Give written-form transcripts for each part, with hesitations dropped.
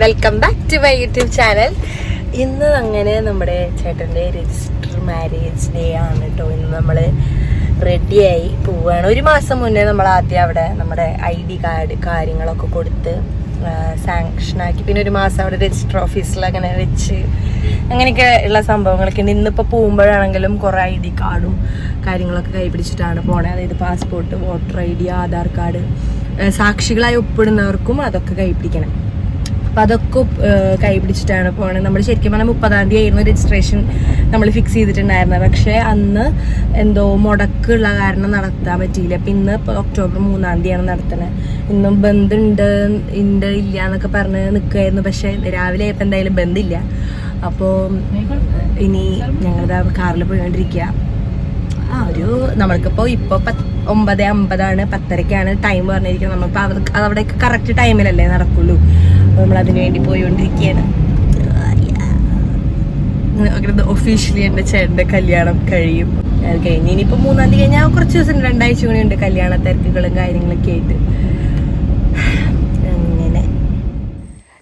Welcome back to my YouTube channel. ഇന്ന് അങ്ങനെ നമ്മുടെ ചേട്ടൻ്റെ രജിസ്റ്റർ മാരേജ് ഡേ ആണ് കേട്ടോ. ഇന്ന് നമ്മൾ റെഡിയായി പോവുകയാണ്. ഒരു മാസം മുന്നേ നമ്മൾ ആദ്യം അവിടെ നമ്മുടെ ID കാർഡ് കാര്യങ്ങളൊക്കെ കൊടുത്ത് സാങ്ഷനാക്കി. പിന്നെ ഒരു മാസം അവിടെ രജിസ്റ്റർ ഓഫീസിൽ അങ്ങനെ വെച്ച് അങ്ങനെയൊക്കെ ഉള്ള സംഭവങ്ങളൊക്കെ ഉണ്ട്. ഇന്നിപ്പോൾ പോകുമ്പോഴാണെങ്കിലും കുറേ ID കാർഡും കാര്യങ്ങളൊക്കെ കൈപിടിച്ചിട്ടാണ് പോണേ. അതായത് passport, voter ID, Aadhaar card, സാക്ഷികളായി ഒപ്പിടുന്നവർക്കും അതൊക്കെ കൈപിടിക്കണം. അപ്പം അതൊക്കെ കൈപിടിച്ചിട്ടാണ് പോകണത്. നമ്മൾ ശരിക്കും പറഞ്ഞാൽ 30-ാം തീയതി ആയിരുന്നു രജിസ്ട്രേഷൻ നമ്മൾ ഫിക്സ് ചെയ്തിട്ടുണ്ടായിരുന്നത്. പക്ഷേ അന്ന് എന്തോ മുടക്കുള്ള കാരണം നടത്താൻ പറ്റിയില്ല. അപ്പം ഇന്ന് ഒക്ടോബർ 3-ാം തീയതിയാണ് നടത്തുന്നത്. ഇന്നും ബന്ധുണ്ട് ഇല്ല എന്നൊക്കെ പറഞ്ഞ് നിൽക്കുമായിരുന്നു. പക്ഷേ രാവിലെ ആയപ്പോൾ എന്തായാലും ബന്ധില്ല. അപ്പോൾ ഇനി ഞങ്ങളിതാ കാറിൽ പോയിക്കൊണ്ടിരിക്കുക. നമ്മൾക്കിപ്പോൾ 9:50 10:30 ടൈം പറഞ്ഞിരിക്കുന്നത്. നമ്മളിപ്പോൾ അവിടേക്ക് കറക്റ്റ് ടൈമിലല്ലേ നടക്കുള്ളൂ. അപ്പോൾ നമ്മൾ അതിന് വേണ്ടി പോയിക്കൊണ്ടിരിക്കുകയാണ്. ഒഫീഷ്യലി എൻ്റെ ചേട്ടൻ്റെ കല്യാണം കഴിയും. അത് കഴിഞ്ഞ് ഇനിയിപ്പോൾ 3-ാം തീയതി കഴിഞ്ഞാൽ കുറച്ച് ദിവസം 2 ആഴ്ച കൂടി ഉണ്ട് കല്യാണ തിരക്കുകളും കാര്യങ്ങളൊക്കെ ആയിട്ട്. അങ്ങനെ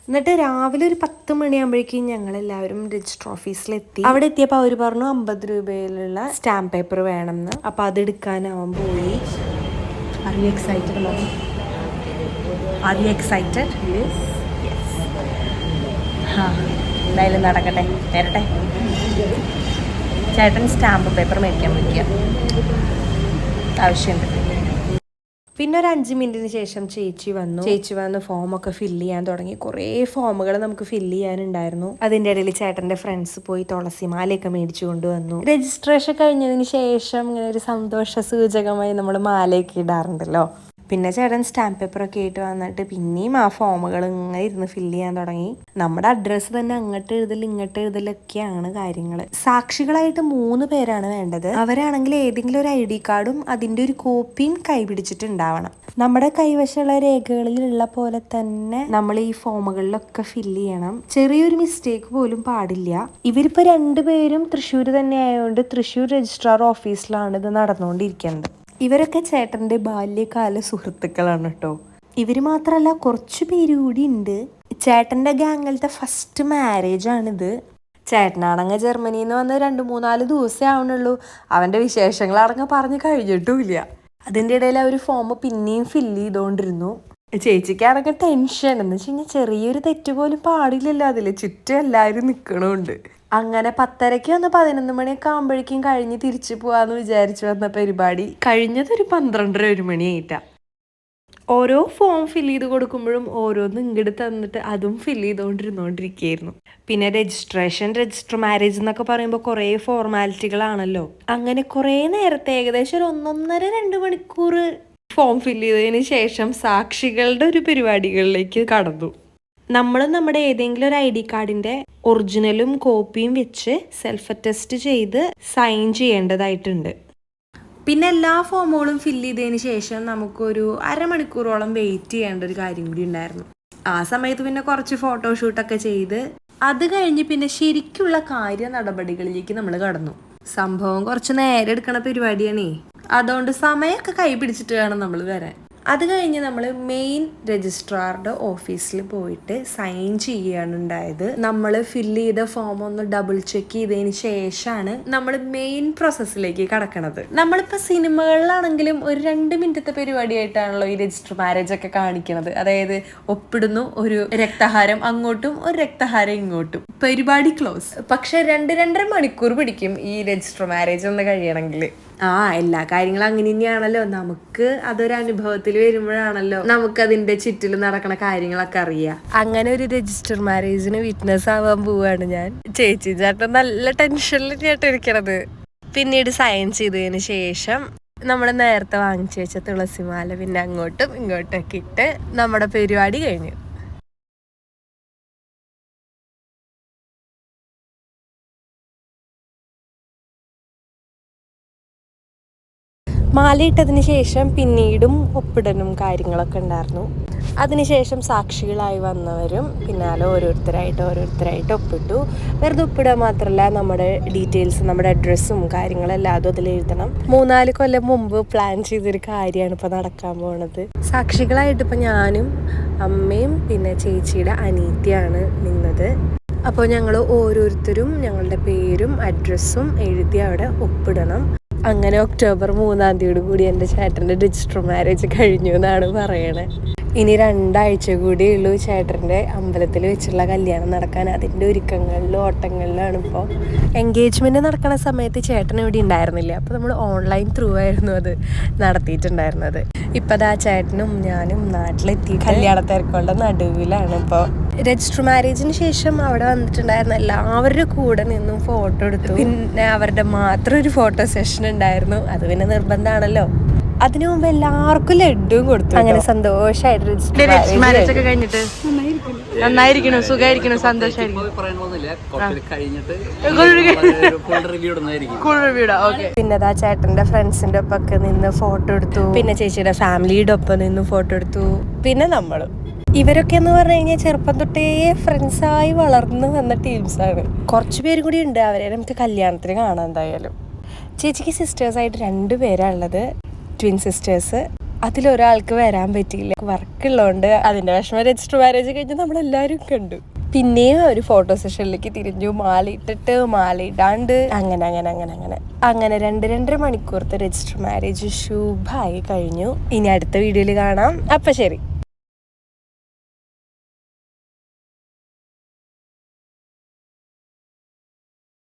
എന്നിട്ട് രാവിലെ ഒരു 10 മണിയാകുമ്പോഴേക്കും ഞങ്ങളെല്ലാവരും രജിസ്റ്റർ ഓഫീസിലെത്തി. അവിടെ എത്തിയപ്പോൾ അവർ പറഞ്ഞു 50 രൂപയിലുള്ള സ്റ്റാമ്പ് പേപ്പർ വേണമെന്ന്. അപ്പോൾ അതെടുക്കാനാവാൻ പോയി. Are you excited, Mom? Are you excited? Yes. എന്തായാലും നടക്കട്ടെ, വരട്ടെ. ചേട്ടൻ സ്റ്റാമ്പ് പേപ്പർ മേടിക്കാൻ വയ്ക്കുക ആവശ്യമുണ്ട്. പിന്നെ ഒരു 5 മിനിറ്റിന് ശേഷം ചേച്ചി വന്ന് ഫോമൊക്കെ ഫില്ല് ചെയ്യാൻ തുടങ്ങി. കുറേ ഫോമുകൾ നമുക്ക് ഫില്ല് ചെയ്യാനുണ്ടായിരുന്നു. അതിൻ്റെ ഇടയിൽ ചേട്ടൻ്റെ ഫ്രണ്ട്സ് പോയി തുളസിമാലയൊക്കെ മേടിച്ചു കൊണ്ടുവന്നു. രജിസ്ട്രേഷൻ കഴിഞ്ഞതിന് ശേഷം ഇങ്ങനെ ഒരു സന്തോഷ സൂചകമായി നമ്മൾ മാലയൊക്കെ ഇടാറുണ്ടല്ലോ. പിന്നെ ചേട്ടൻ സ്റ്റാമ്പ് പേപ്പറൊക്കെ ആയിട്ട് വന്നിട്ട് പിന്നെയും ആ ഫോമുകൾ ഇങ്ങനെ ഇരുന്ന് ഫില്ല് ചെയ്യാൻ തുടങ്ങി. നമ്മുടെ അഡ്രസ്സ് തന്നെ അങ്ങോട്ട് എഴുതൽ ഇങ്ങോട്ട് എഴുതലൊക്കെയാണ് കാര്യങ്ങൾ. സാക്ഷികളായിട്ട് 3 പേരാണ് വേണ്ടത്. അവരാണെങ്കിൽ ഏതെങ്കിലും ഒരു ID കാർഡും അതിൻ്റെ ഒരു കോപ്പിയും കൈപിടിച്ചിട്ടുണ്ടാവണം. നമ്മുടെ കൈവശമുള്ള രേഖകളിലുള്ള പോലെ തന്നെ നമ്മൾ ഈ ഫോമുകളിലൊക്കെ ഫില്ല് ചെയ്യണം. ചെറിയൊരു മിസ്റ്റേക്ക് പോലും പാടില്ല. ഇവരിപ്പോൾ 2 പേരും തൃശ്ശൂർ തന്നെ ആയതുകൊണ്ട് തൃശ്ശൂർ രജിസ്ട്രാർ ഓഫീസിലാണ് ഇത് നടന്നുകൊണ്ടിരിക്കുന്നത്. ഇവരൊക്കെ ചേട്ടൻ്റെ ബാല്യകാല സുഹൃത്തുക്കളാണ് കേട്ടോ. ഇവർ മാത്രമല്ല, കുറച്ച് പേര് കൂടി ഉണ്ട്. ചേട്ടൻ്റെ ഗാങ്ങിലത്തെ ഫസ്റ്റ് മാരേജ് ആണിത്. ചേട്ടനാണെങ്കിൽ ജർമ്മനിയിൽ നിന്ന് വന്ന് 2-3-4 ദിവസമേ ആവണുള്ളൂ. അവൻ്റെ വിശേഷങ്ങളടങ്ങ് പറഞ്ഞ് കഴിഞ്ഞിട്ടുമില്ല. അതിൻ്റെ ഇടയിൽ അവർ ഫോം പിന്നെയും ഫില്ല് ചെയ്തുകൊണ്ടിരുന്നു. ചേച്ചിക്കാണെങ്കിൽ ടെൻഷൻ എന്ന് വെച്ച് കഴിഞ്ഞാൽ ചെറിയൊരു തെറ്റ് പോലും പാടില്ലല്ലോ. അതിൽ ചുറ്റും എല്ലാവരും നിൽക്കണമുണ്ട്. അങ്ങനെ 10:30 വന്ന് 11 മണിയൊക്കെ ആകുമ്പോഴേക്കും കഴിഞ്ഞ് തിരിച്ചു പോവാന്ന് വിചാരിച്ചു വന്ന പരിപാടി കഴിഞ്ഞതൊരു 12:30-1 മണിയായിട്ടാ. ഓരോ ഫോം ഫില്ല് ചെയ്ത് കൊടുക്കുമ്പോഴും ഓരോന്ന് ഇങ്ങോട്ട് തന്നിട്ട് അതും ഫില്ല് ചെയ്തുകൊണ്ടിരുന്നോണ്ടിരിക്കുകയായിരുന്നു. പിന്നെ രജിസ്റ്റർ മാരേജ് എന്നൊക്കെ പറയുമ്പോൾ കുറേ ഫോർമാലിറ്റികളാണല്ലോ. അങ്ങനെ കുറേ നേരത്തെ ഏകദേശം ഒരു 1.5-2 മണിക്കൂർ ഫോം ഫില്ല് ചെയ്തതിന് ശേഷം സാക്ഷികളുടെ ഒരു പരിപാടികളിലേക്ക് കടന്നു. നമ്മൾ നമ്മുടെ ഏതെങ്കിലും ഒരു ID കാർഡിൻ്റെ ഒറിജിനലും കോപ്പിയും വെച്ച് സെൽഫ് അറ്റസ്റ്റ് ചെയ്ത് സൈൻ ചെയ്യേണ്ടതായിട്ടുണ്ട്. പിന്നെ എല്ലാ ഫോമുകളും ഫില്ല് ചെയ്തതിന് ശേഷം നമുക്കൊരു അരമണിക്കൂറോളം വെയിറ്റ് ചെയ്യേണ്ട ഒരു കാര്യം കൂടി ഉണ്ടായിരുന്നു. ആ സമയത്ത് പിന്നെ കുറച്ച് ഫോട്ടോഷൂട്ടൊക്കെ ചെയ്ത് അത് കഴിഞ്ഞ് പിന്നെ ശരിക്കുള്ള കാര്യ നടപടികളിലേക്ക് നമ്മൾ കടന്നു. സംഭവം കുറച്ച് നേരം എടുക്കണ പരിപാടിയാണേ. അതുകൊണ്ട് സമയമൊക്കെ കൈ പിടിച്ചിട്ട് വേണം നമ്മൾ വരാൻ. അത് കഴിഞ്ഞ് നമ്മൾ മെയിൻ രജിസ്ട്രാറുടെ ഓഫീസിൽ പോയിട്ട് സൈൻ ചെയ്യുകയാണ് ഉണ്ടായത്. നമ്മൾ ഫില്ല് ചെയ്ത ഫോം ഒന്ന് ഡബിൾ ചെക്ക് ചെയ്തതിന് ശേഷമാണ് നമ്മൾ മെയിൻ പ്രോസസ്സിലേക്ക് കടക്കണത്. നമ്മളിപ്പോൾ സിനിമകളിലാണെങ്കിലും ഒരു 2 മിനിറ്റത്തെ പരിപാടിയായിട്ടാണല്ലോ ഈ രജിസ്റ്റർ മാരേജ് ഒക്കെ കാണിക്കണത്. അതായത് ഒപ്പിടുന്നു, ഒരു രക്തഹാരം അങ്ങോട്ടും ഒരു രക്തഹാരം ഇങ്ങോട്ടും, പരിപാടി ക്ലോസ്. പക്ഷെ 2-2.5 മണിക്കൂർ പിടിക്കും ഈ രജിസ്റ്റർ മാരേജ് ഒന്ന് കഴിയണമെങ്കിൽ. എല്ലാ കാര്യങ്ങളും അങ്ങനെ തന്നെയാണല്ലോ. നമുക്ക് അതൊരു അനുഭവത്തിൽ വരുമ്പോഴാണല്ലോ നമുക്കതിന്റെ ചുറ്റിൽ നടക്കണ കാര്യങ്ങളൊക്കെ അറിയാം. അങ്ങനെ ഒരു രജിസ്റ്റർ മാരേജിന് വിറ്റ്നസ് ആവാൻ പോവാണ് ഞാൻ. ചേച്ചി ചേട്ടൻ നല്ല ടെൻഷനിൽ ചേട്ടിരിക്കണത്. പിന്നീട് സൈൻ ചെയ്തതിന് ശേഷം നമ്മൾ നേരത്തെ വാങ്ങിച്ചു വെച്ച തുളസിമാല പിന്നെ അങ്ങോട്ടും ഇങ്ങോട്ടൊക്കെ ഇട്ട് നമ്മുടെ പരിപാടി കഴിഞ്ഞു. മാലയിട്ടതിന് ശേഷം പിന്നീടും ഒപ്പിടലും കാര്യങ്ങളൊക്കെ ഉണ്ടായിരുന്നു. അതിനുശേഷം സാക്ഷികളായി വന്നവരും പിന്നാലെ ഓരോരുത്തരായിട്ട് ഒപ്പിട്ടു. വെറുതെ ഒപ്പിടുക മാത്രമല്ല, നമ്മുടെ ഡീറ്റെയിൽസ്, നമ്മുടെ അഡ്രസ്സും കാര്യങ്ങളെല്ലാം അതും അതിൽ എഴുതണം. 3-4 കൊല്ലം മുമ്പ് പ്ലാൻ ചെയ്തൊരു കാര്യമാണ് ഇപ്പോൾ നടക്കാൻ പോണത്. സാക്ഷികളായിട്ട് ഇപ്പോൾ ഞാനും അമ്മയും പിന്നെ ചേച്ചിയുടെ അനീത്തിയാണ് നിന്നത്. അപ്പോൾ ഞങ്ങൾ ഓരോരുത്തരും ഞങ്ങളുടെ പേരും അഡ്രസ്സും എഴുതി അവിടെ ഒപ്പിടണം. അങ്ങനെ ഒക്ടോബർ 3 കൂടി എൻ്റെ ചേട്ടൻ്റെ രജിസ്റ്റർ മാരേജ് കഴിഞ്ഞു എന്നാണ് പറയണേ. ഇനി 2 ആഴ്ച കൂടിയേ ഉള്ളൂ ചേട്ടൻ്റെ അമ്പലത്തിൽ വെച്ചുള്ള കല്യാണം നടക്കാൻ. അതിൻ്റെ ഒരുക്കങ്ങളിലും ഓട്ടങ്ങളിലാണ് ഇപ്പോൾ. എൻഗേജ്മെൻറ്റ് നടക്കുന്ന സമയത്ത് ചേട്ടൻ ഇവിടെ ഉണ്ടായിരുന്നില്ല. അപ്പോൾ നമ്മൾ ഓൺലൈൻ ത്രൂ ആയിരുന്നു അത് നടത്തിയിട്ടുണ്ടായിരുന്നത്. ഇപ്പം അതാ ചേട്ടനും ഞാനും നാട്ടിലെത്തി കല്യാണത്തിരക്കളുടെ നടുവിലാണ് ഇപ്പോൾ. രജിസ്റ്റർ മാരേജിന് ശേഷം അവിടെ വന്നിട്ടുണ്ടായിരുന്ന എല്ലാവരുടെ കൂടെ നിന്നും ഫോട്ടോ എടുത്തു. പിന്നെ അവരുടെ മാത്രം ഒരു ഫോട്ടോ സെഷൻ ഉണ്ടായിരുന്നു. അത് പിന്നെ നിർബന്ധമാണല്ലോ. അതിനു മുമ്പ് എല്ലാവർക്കും ലഡ്ഡും കൊടുത്തു. അങ്ങനെ സന്തോഷമായിട്ട് രജിസ്റ്റർ മാരേജ് ഒക്കെ കഴിഞ്ഞിട്ട് നന്നായിരിക്കണം, സുഖമായിരിക്കണം, സന്തോഷമായിരിക്കും. പിന്നെ അതാ ചേട്ടന്റെ ഫ്രണ്ട്സിന്റെ ഒപ്പൊക്കെ നിന്ന് ഫോട്ടോ എടുത്തു. പിന്നെ ചേച്ചിയുടെ ഫാമിലിയുടെ ഒപ്പം നിന്ന് ഫോട്ടോ എടുത്തു. പിന്നെ നമ്മളും. ഇവരൊക്കെ എന്ന് പറഞ്ഞു കഴിഞ്ഞാൽ ചെറുപ്പം തൊട്ടേ ഫ്രണ്ട്സായി വളർന്നു വന്ന ടീംസാണ്. കുറച്ച് പേരും കൂടി ഉണ്ട്. അവരെ നമുക്ക് കല്യാണത്തിന് കാണാൻ എന്തായാലും. ചേച്ചിക്ക് സിസ്റ്റേഴ്സായിട്ട് 2 പേരാണ് ഉള്ളത്, ട്വിൻ സിസ്റ്റേഴ്സ്. അതിലൊരാൾക്ക് വരാൻ പറ്റിയില്ല, വർക്കുള്ളതുകൊണ്ട്. അതിൻ്റെ വിഷമം രജിസ്റ്റർ മാരേജ് കഴിഞ്ഞ് നമ്മളെല്ലാവരും കണ്ടു. പിന്നെയും ഒരു ഫോട്ടോ സെഷനിലേക്ക് തിരിഞ്ഞു. മാലയിട്ടിട്ട് മാലയിടാണ്ട് അങ്ങനെ 2-2.5 മണിക്കൂറത്തെ രജിസ്റ്റർ മാരേജ് ശുഭമായി കഴിഞ്ഞു. ഇനി അടുത്ത വീഡിയോയിൽ കാണാം. അപ്പം ശരി.